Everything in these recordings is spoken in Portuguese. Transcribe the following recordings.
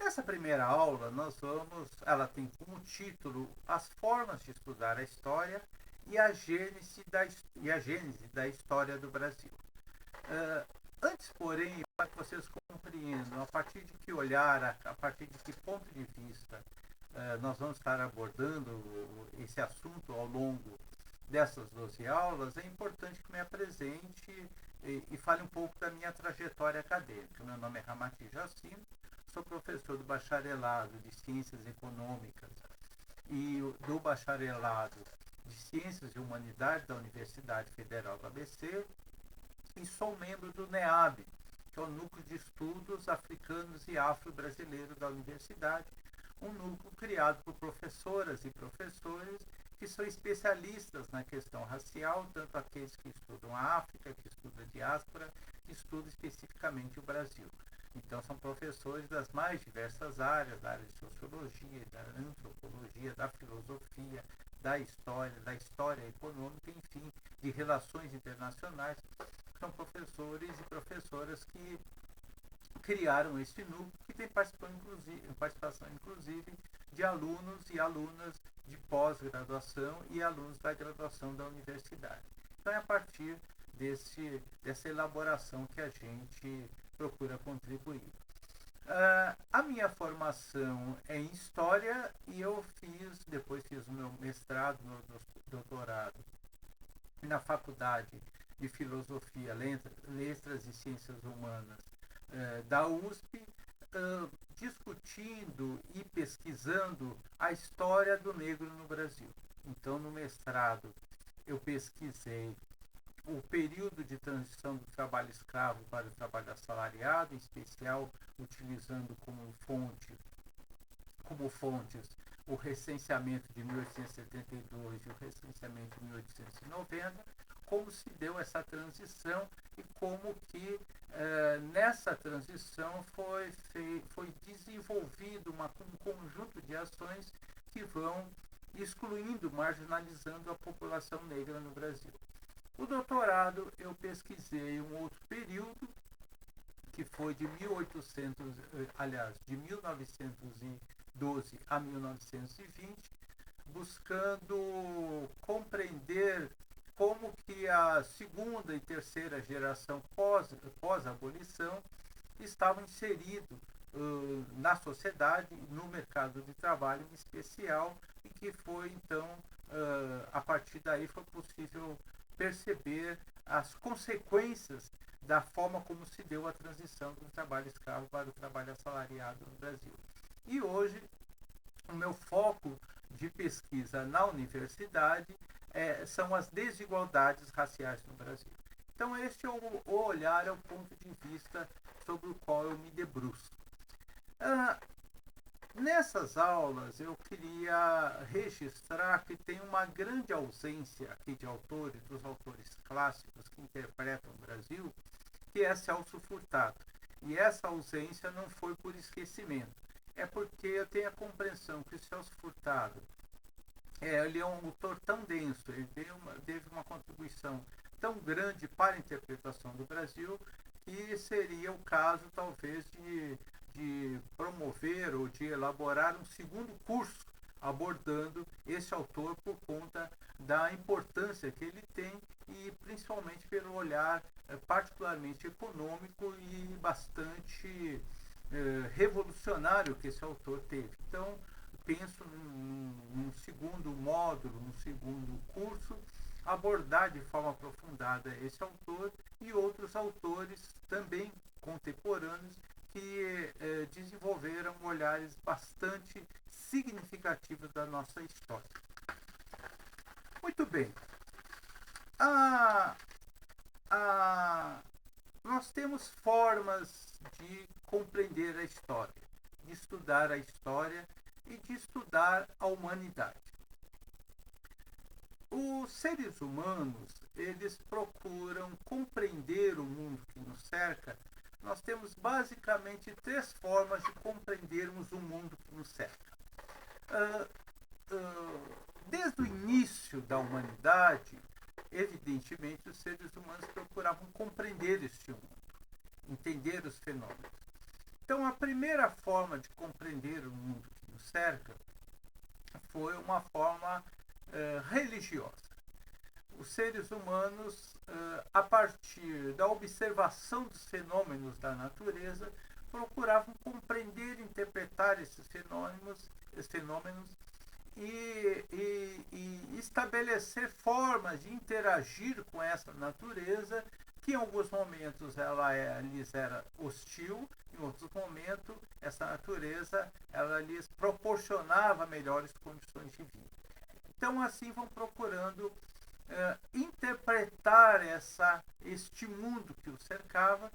Nessa primeira aula, ela tem como título As formas de estudar a história e a gênese da história do Brasil. Uh, Antes, porém, para que vocês compreendam a partir de que olhar, a partir de que ponto de vista nós vamos estar abordando esse assunto ao longo dessas 12 aulas, é importante que me apresente e fale um pouco da minha trajetória acadêmica. Meu nome é Ramati Jacim, sou professor do bacharelado de Ciências Econômicas e do bacharelado de Ciências e Humanidades da Universidade Federal do ABC e sou membro do NEAB, que é o Núcleo de Estudos Africanos e Afro-Brasileiros da Universidade, um núcleo criado por professoras e professores que são especialistas na questão racial, tanto aqueles que estudam a África, que estudam a diáspora, que estudam especificamente o Brasil. Então, são professores das mais diversas áreas, da área de sociologia, da antropologia, da filosofia, da história econômica, enfim, de relações internacionais. São professores e professoras que criaram este núcleo, que tem participação inclusive de alunos e alunas de pós-graduação e alunos da graduação da universidade. Então é a partir dessa elaboração que a gente procura contribuir. A minha formação é em História e eu depois fiz o meu mestrado, meu doutorado na Faculdade de Filosofia, Letras e Ciências Humanas da USP, discutindo e pesquisando a história do negro no Brasil. Então, no mestrado, eu pesquisei o período de transição do trabalho escravo para o trabalho assalariado, em especial utilizando como fontes o recenseamento de 1872 e o recenseamento de 1890, como se deu essa transição e como que nessa transição foi desenvolvido um conjunto de ações que vão excluindo, marginalizando a população negra no Brasil. O doutorado eu pesquisei um outro período, que foi de 1912 a 1920, buscando compreender como que a segunda e terceira geração pós-abolição estavam inseridos na sociedade, no mercado de trabalho em especial, e que foi então, a partir daí foi possível perceber as consequências da forma como se deu a transição do trabalho escravo para o trabalho assalariado no Brasil. E hoje, o meu foco de pesquisa na universidade são as desigualdades raciais no Brasil. Então, este é o olhar, é o ponto de vista sobre o qual eu me debruço. Nessas aulas, eu queria registrar que tem uma grande ausência aqui de autores, dos autores clássicos que interpretam o Brasil, que é Celso Furtado. E essa ausência não foi por esquecimento, é porque eu tenho a compreensão que o Celso Furtado ele é um autor tão denso, ele teve uma contribuição tão grande para a interpretação do Brasil, que seria o caso, talvez, de promover ou de elaborar um segundo curso abordando esse autor por conta da importância que ele tem e principalmente pelo olhar particularmente econômico e bastante revolucionário que esse autor teve. Então, penso num segundo módulo, num segundo curso, abordar de forma aprofundada esse autor e outros autores também contemporâneos que desenvolveram olhares bastante significativos da nossa história. Muito bem. Nós temos formas de compreender a história, de estudar a história e de estudar a humanidade. Os seres humanos, eles procuram compreender o mundo que nos cerca. Nós temos basicamente 3 formas de compreendermos o mundo que nos cerca. Desde o início da humanidade, evidentemente, os seres humanos procuravam compreender este mundo, entender os fenômenos. Então, a primeira forma de compreender o mundo que nos cerca foi uma forma religiosa. Os seres humanos, a partir da observação dos fenômenos da natureza, procuravam compreender e interpretar esses fenômenos e estabelecer formas de interagir com essa natureza, que em alguns momentos ela lhes era hostil, em outros momentos essa natureza ela lhes proporcionava melhores condições de vida. Então assim vão procurando interpretar este mundo que o cercava,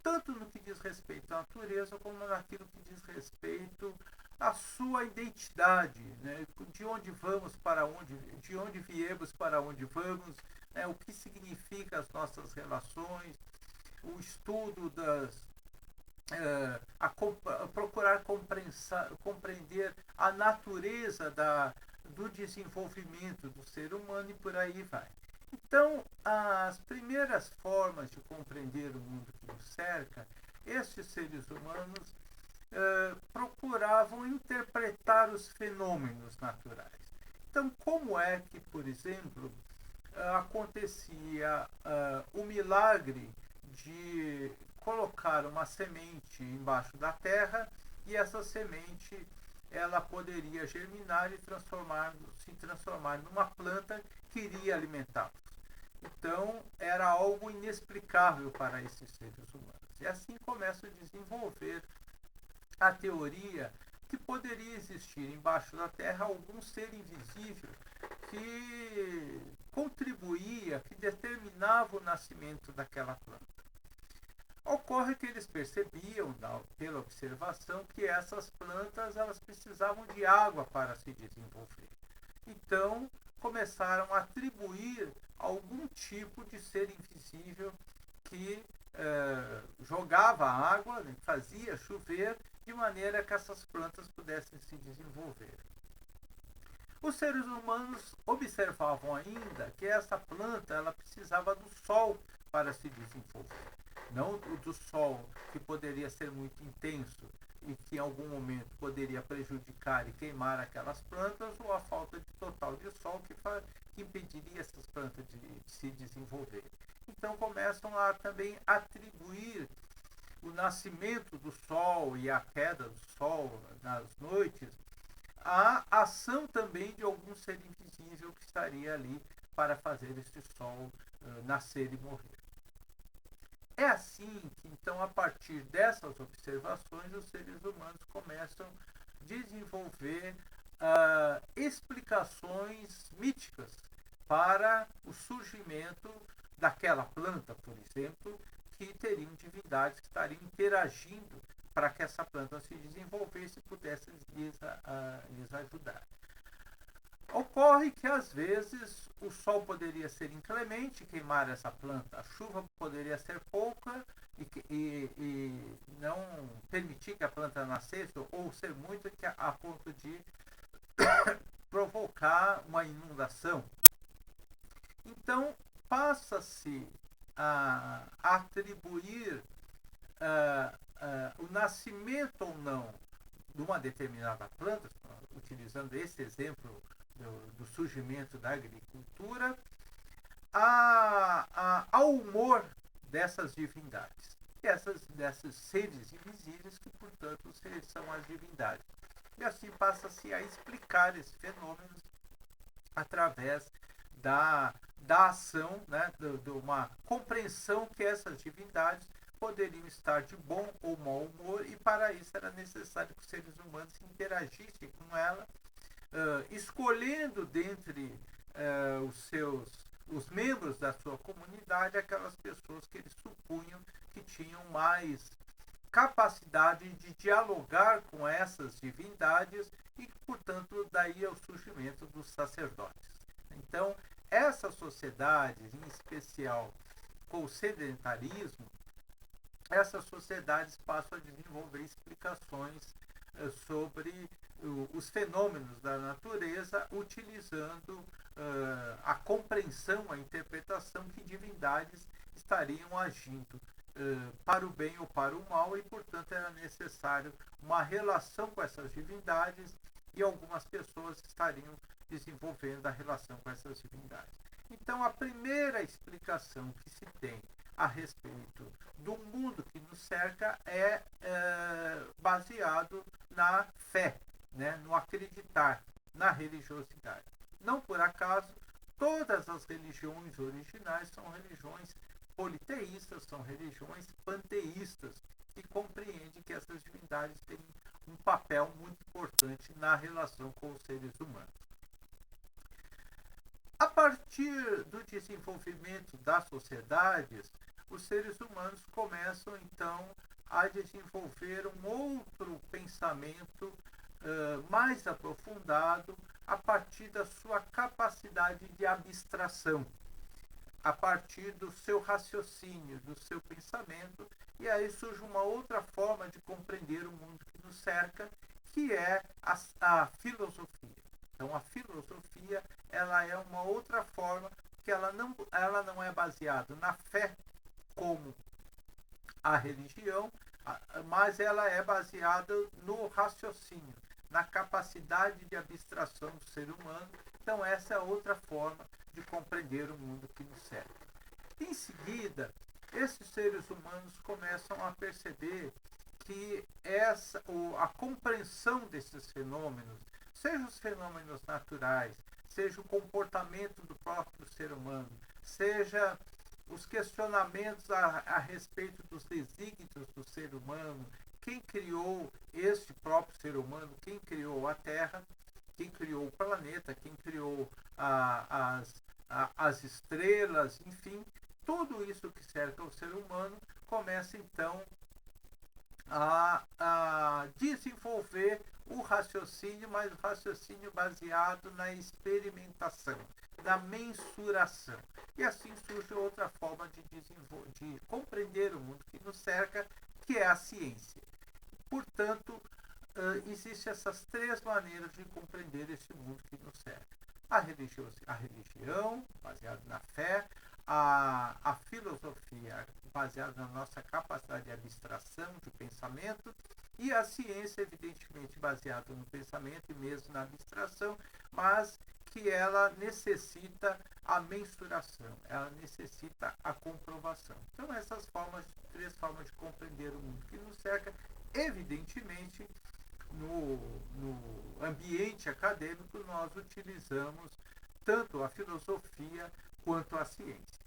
tanto no que diz respeito à natureza como naquilo que diz respeito à sua identidade, né? De onde vamos para onde, de onde viemos para onde vamos, né? O que significa as nossas relações, o estudo procurar compreender a natureza do desenvolvimento do ser humano e por aí vai. Então, as primeiras formas de compreender o mundo que nos cerca, estes seres humanos procuravam interpretar os fenômenos naturais. Então, como é que, por exemplo, acontecia o milagre de colocar uma semente embaixo da terra e essa semente ela poderia germinar e se transformar numa planta que iria alimentá-los. Então, era algo inexplicável para esses seres humanos. E assim começa a desenvolver a teoria que poderia existir embaixo da terra algum ser invisível que contribuía, que determinava o nascimento daquela planta. Ocorre que eles percebiam, pela observação, que essas plantas elas precisavam de água para se desenvolver. Então, começaram a atribuir algum tipo de ser invisível que jogava água, né, fazia chover, de maneira que essas plantas pudessem se desenvolver. Os seres humanos observavam ainda que essa planta ela precisava do sol para se desenvolver. Não do sol, que poderia ser muito intenso e que em algum momento poderia prejudicar e queimar aquelas plantas, ou a falta total de sol que impediria essas plantas de se desenvolver. Então começam a também atribuir o nascimento do sol e a queda do sol nas noites à ação também de algum ser invisível que estaria ali para fazer este sol nascer e morrer. É assim que, então, a partir dessas observações, os seres humanos começam a desenvolver explicações míticas para o surgimento daquela planta, por exemplo, que teriam divindades que estariam interagindo para que essa planta se desenvolvesse e pudesse lhes ajudar. Ocorre que, às vezes, o sol poderia ser inclemente, queimar essa planta, a chuva poderia ser pouca e não permitir que a planta nascesse, ou ser muito a ponto de provocar uma inundação. Então, passa-se a atribuir o nascimento ou não de uma determinada planta, utilizando esse exemplo do surgimento da agricultura, ao humor dessas divindades, desses seres invisíveis que, portanto, são as divindades. E assim passa-se a explicar esses fenômenos através da ação, né, de uma compreensão que essas divindades poderiam estar de bom ou mau humor, e para isso era necessário que os seres humanos interagissem com ela, escolhendo dentre os membros da sua comunidade aquelas pessoas que eles supunham que tinham mais capacidade de dialogar com essas divindades e, portanto, daí é o surgimento dos sacerdotes. Então, essas sociedades, em especial com o sedentarismo, essas sociedades passam a desenvolver explicações sobre os fenômenos da natureza, utilizando a compreensão, a interpretação que divindades estariam agindo para o bem ou para o mal, e, portanto, era necessário uma relação com essas divindades, e algumas pessoas estariam desenvolvendo a relação com essas divindades. Então, a primeira explicação que se tem a respeito do mundo que nos cerca é baseado na fé, né, no acreditar, na religiosidade. Não por acaso, todas as religiões originais são religiões politeístas, são religiões panteístas, que compreendem que essas divindades têm um papel muito importante na relação com os seres humanos. A partir do desenvolvimento das sociedades, os seres humanos começam então a desenvolver um outro pensamento mais aprofundado a partir da sua capacidade de abstração, a partir do seu raciocínio, do seu pensamento, e aí surge uma outra forma de compreender o mundo que nos cerca, que é a filosofia. Então, a filosofia, ela é uma outra forma que ela não é baseada na fé como a religião, mas ela é baseada no raciocínio, na capacidade de abstração do ser humano. Então, essa é outra forma de compreender o mundo que nos cerca. Em seguida, esses seres humanos começam a perceber que a compreensão desses fenômenos, seja os fenômenos naturais, seja o comportamento do próprio ser humano, seja os questionamentos a respeito dos desígnios do ser humano, quem criou este próprio ser humano, quem criou a Terra, quem criou o planeta, quem criou as estrelas, enfim, tudo isso que cerca o ser humano começa então a desenvolver o raciocínio, mas o raciocínio baseado na experimentação, na mensuração. E assim surge outra forma de compreender o mundo que nos cerca, que é a ciência. Portanto, existem essas três maneiras de compreender esse mundo que nos cerca. A religião, baseada na fé, a filosofia, baseada na nossa capacidade de abstração, de pensamento, e a ciência, evidentemente, baseada no pensamento e mesmo na abstração, mas que ela necessita a mensuração, ela necessita a comprovação. Então, essas três formas de compreender o mundo que nos cerca, evidentemente, no ambiente acadêmico, nós utilizamos tanto a filosofia quanto a ciência.